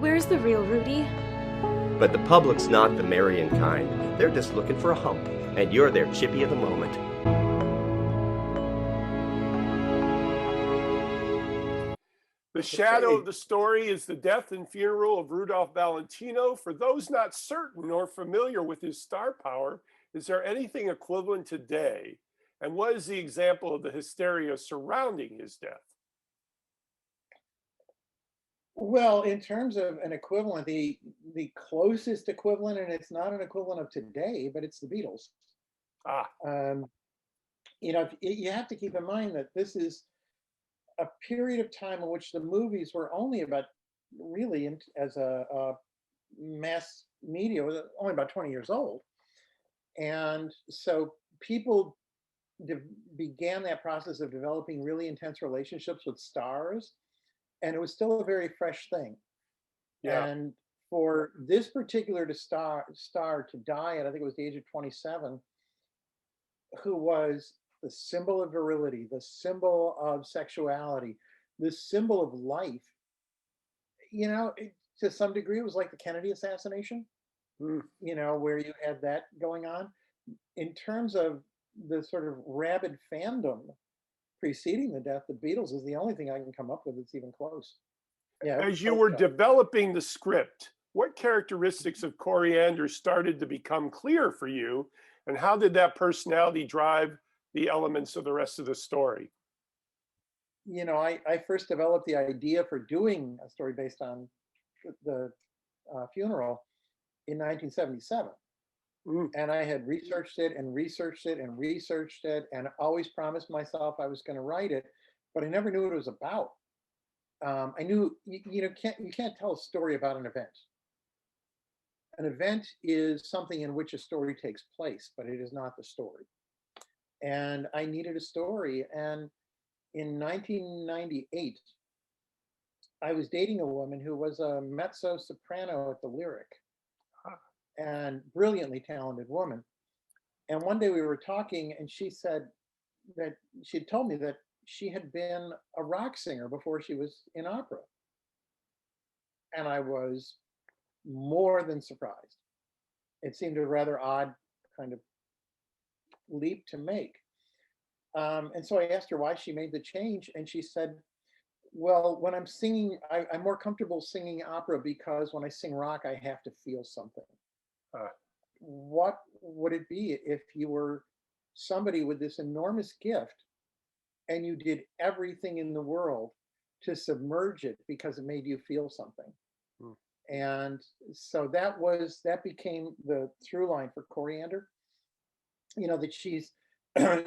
Where's the real Rudy? But the public's not the marrying kind. They're just looking for a hump, and you're their chippy of the moment. The shadow of the story is the death and funeral of Rudolph Valentino. For those not certain or familiar with his star power, is there anything equivalent today? And what is the example of the hysteria surrounding his death? Well, in terms of an equivalent, the closest equivalent, and it's not an equivalent of today, but it's the Beatles. Ah, Um, you have to keep in mind that this is a period of time in which the movies were only about really as a mass media was only about 20 years old, and so people began that process of developing really intense relationships with stars, and it was still a very fresh thing. yeah. And for this particular star to die at, I think it was the age of 27, who was the symbol of virility, the symbol of sexuality, the symbol of life, to some degree, it was like the Kennedy assassination, Mm. where you had that going on. In terms of the sort of rabid fandom preceding the death, the Beatles is the only thing I can come up with that's even close. Yeah. As you were developing the script, what characteristics of Coriander started to become clear for you, and how did that personality drive the elements of the rest of the story? I first developed the idea for doing a story based on the funeral in 1977. Mm. And I had researched it and researched it and researched it and always promised myself I was going to write it, but I never knew what it was about. I knew you can't tell a story about an event. An event is something in which a story takes place, but it is not the story. And I needed a story. And in 1998, I was dating a woman who was a mezzo soprano at the Lyric, and brilliantly talented woman. And one day we were talking, and she said that she'd told me that she had been a rock singer before she was in opera. And I was more than surprised. It seemed a rather odd kind of leap to make. And so I asked her why she made the change, and she said, well, when I'm singing, I'm more comfortable singing opera because when I sing rock, I have to feel something. Uh, What would it be if you were somebody with this enormous gift and you did everything in the world to submerge it because it made you feel something? mm. And so that became the through line for Coriander. That she's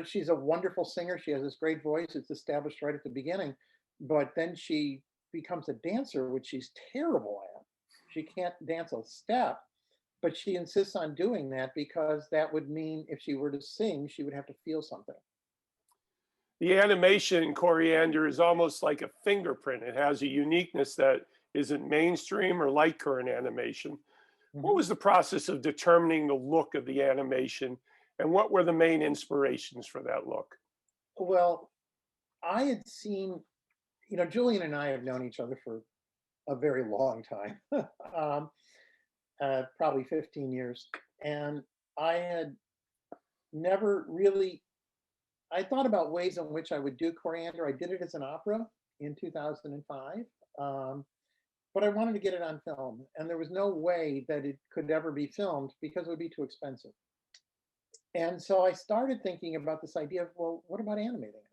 she's a wonderful singer. She has this great voice. It's established right at the beginning, but then she becomes a dancer, which she's terrible at. She can't dance a step, but she insists on doing that because that would mean if she were to sing, she would have to feel something. The animation in Coriander is almost like a fingerprint. It has a uniqueness that isn't mainstream or like current animation. What was the process of determining the look of the animation, and what were the main inspirations for that look? Well, I had seen, Julian and I have known each other for a very long time, probably 15 years. And I had never really, I thought about ways in which I would do Coriander. I did it as an opera in 2005, but I wanted to get it on film. And there was no way that it could ever be filmed because it would be too expensive. And so I started thinking about this idea of, well, what about animating it?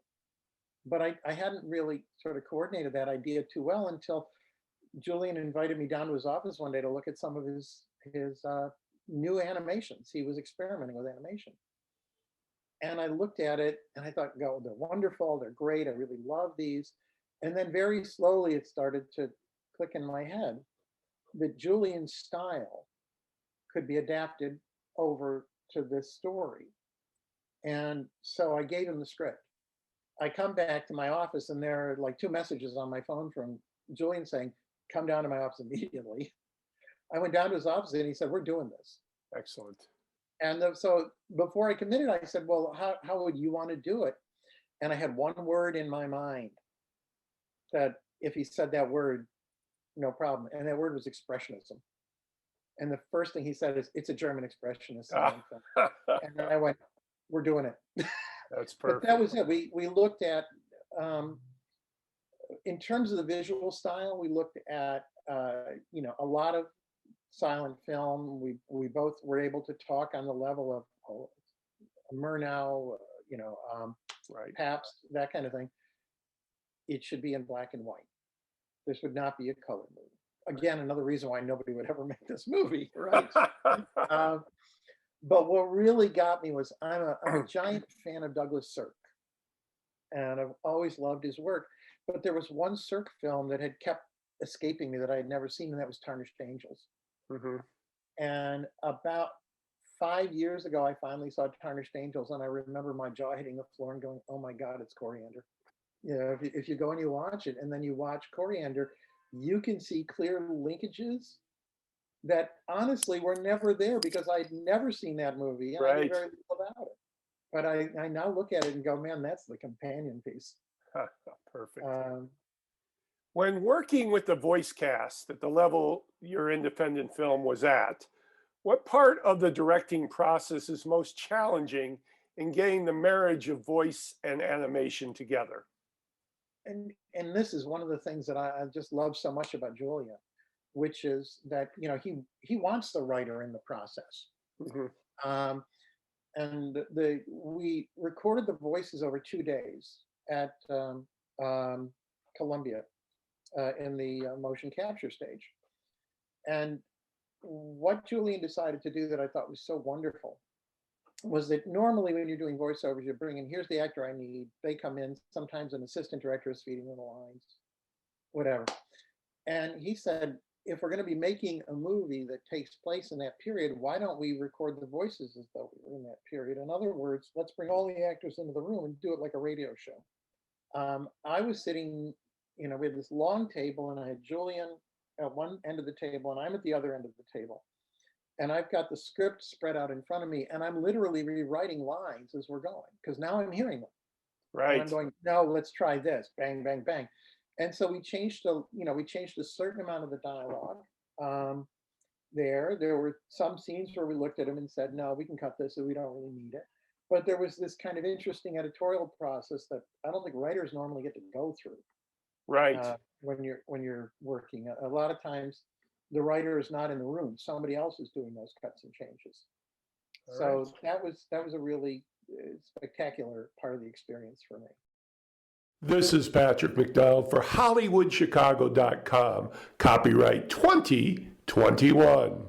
But I hadn't really sort of coordinated that idea too well until Julian invited me down to his office one day to look at some of his new animations. He was experimenting with animation. And I looked at it and I thought, go, they're wonderful, they're great, I really love these. And then very slowly it started to click in my head that Julian's style could be adapted over to this story. And so I gave him the script. I come back to my office and there are like 2 messages on my phone from Julian saying, come down to my office immediately. I went down to his office and he said, we're doing this. Excellent. And so before I committed, I said, well, how would you want to do it? And I had one word in my mind that if he said that word, no problem. And that word was expressionism. And the first thing he said is, it's a German expressionist silent film. And I went, we're doing it. That's But perfect. that was it. We looked at, in terms of the visual style, we looked at, a lot of silent film. We both were able to talk on the level of Murnau, Right. Pabst, that kind of thing. It should be in black and white. This would not be a color movie. Again, another reason why nobody would ever make this movie, right? But what really got me was I'm a giant fan of Douglas Sirk, and I've always loved his work. But there was one Sirk film that had kept escaping me that I had never seen, and that was Tarnished Angels. Mhm. And about 5 years ago, I finally saw Tarnished Angels, and I remember my jaw hitting the floor and going, "Oh my God, it's Coriander." If you go and you watch it, and then you watch Coriander, you can see clear linkages that honestly were never there because I'd never seen that movie and I knew Right. very little about it. But I now look at it and go, man, that's the companion piece. Perfect. Um, When working with the voice cast at the level your independent film was at, what part of the directing process is most challenging in getting the marriage of voice and animation together? and this is one of the things that I just love so much about Julia, which is that he wants the writer in the process. Mhm. And we recorded the voices over 2 days at Columbia in the motion capture stage. And what Julian decided to do that I thought was so wonderful was that normally when you're doing voiceovers, you're bringing, here's the actor I need. They come in, sometimes an assistant director is feeding them the lines, whatever. And he said, if we're going to be making a movie that takes place in that period, why don't we record the voices as though we were in that period? In other words, let's bring all the actors into the room and do it like a radio show. I was sitting, we had this long table, and I had Julian at one end of the table, and I'm at the other end of the table. And I've got the script spread out in front of me, and I'm literally rewriting lines as we're going, because now I'm hearing them. And I'm Right. going, no, let's try this, bang, bang, bang. And so we changed a certain amount of the dialogue. There were some scenes where we looked at them and said, no, we can cut this, so we don't really need it. But there was this kind of interesting editorial process that I don't think writers normally get to go through Right. when you're working. A lot of times, the writer is not in the room; somebody else is doing those cuts and changes. All So right. that was a really spectacular part of the experience for me. This is Patrick McDonald for HollywoodChicago.com. Copyright 2021.